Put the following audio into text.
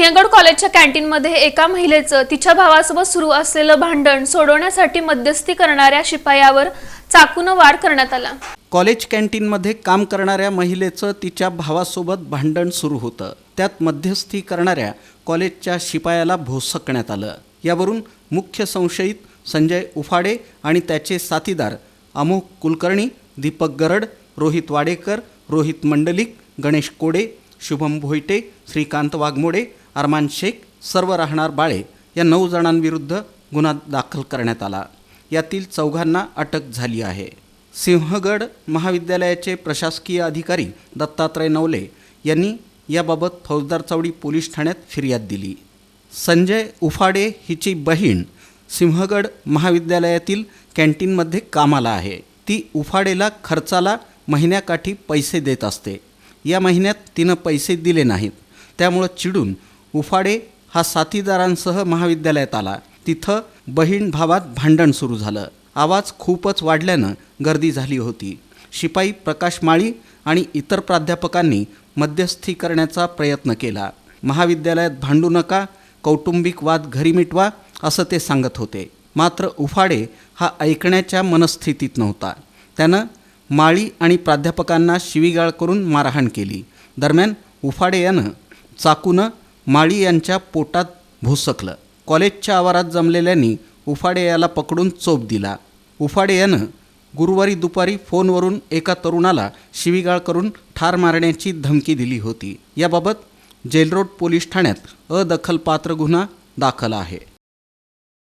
सिंहगड कॉलेजच्या कॅन्टीनमध्ये एका महिलेचं तिच्या भावासोबत सुरू असलेलं भांडण सोडवण्यासाठी मध्यस्थी करणाऱ्या शिपायावर चाकूने वार करण्यात आला। कॉलेज कॅन्टीनमध्ये काम करणाऱ्या महिलेचं तिच्या भावासोबत भांडण सुरू होतं। त्यात मध्यस्थी करणाऱ्या कॉलेजच्या शिपायाला भोसकण्यात आलं। यावरून मुख्य संशयित संजय उफाडे आणि त्याचे साथीदार अमोघ कुलकर्णी, दीपक गरड, रोहित वाडेकर, रोहित मंडलिक, गणेश कोडे, शुभम भोईटे, श्रीकांत वाघमोडे, अरमान शेख सर्व राहणार बाळे या 9 जणांविरुद्ध गुन्हा दाखल करण्यात आला। यातील 4 अटक झाली आहे। सिंहगड महाविद्यालयाचे प्रशासकीय अधिकारी दत्तात्रय नवले यांनी याबाबत फौजदार चौडी पोलीस ठाण्यात फिर्याद दिली। संजय उफाडे हिची बहीण सिंहगड महाविद्यालयातील कॅन्टीनमध्ये कामाला आहे। ती उफाडेला खर्चाला महिन्याकाठी पैसे देत असते। या महिन्यात तिनं पैसे दिले नाहीत, त्यामुळे चिडून उफाडे हा साथीदारांसह महाविद्यालयात आला। तिथं बहीण भावात भांडण सुरू झालं। आवाज खूपच वाढल्यानं गर्दी झाली होती। शिपाई प्रकाश माळी आणि इतर प्राध्यापकांनी मध्यस्थी करण्याचा प्रयत्न केला। महाविद्यालयात भांडू नका, कौटुंबिक वाद घरी मिटवा असं ते सांगत होते। मात्र उफाडे हा ऐकण्याच्या मनस्थितीत नव्हता। त्यानं माळी आणि प्राध्यापकांना शिवीगाळ करून मारहाण केली। दरम्यान उफाडे यानं चाकूनं माळी यांच्या पोटात भोसकलं। कॉलेजच्या आवारात जमलेल्यांनी उफाडे याला पकडून चोप दिला। उफाडे यानं गुरुवारी दुपारी फोनवरून एका तरुणाला शिवीगाळ करून ठार मारण्याची धमकी दिली होती। याबाबत जेलरोड पोलीस ठाण्यात अदखलपात्र गुन्हा दाखल आहे।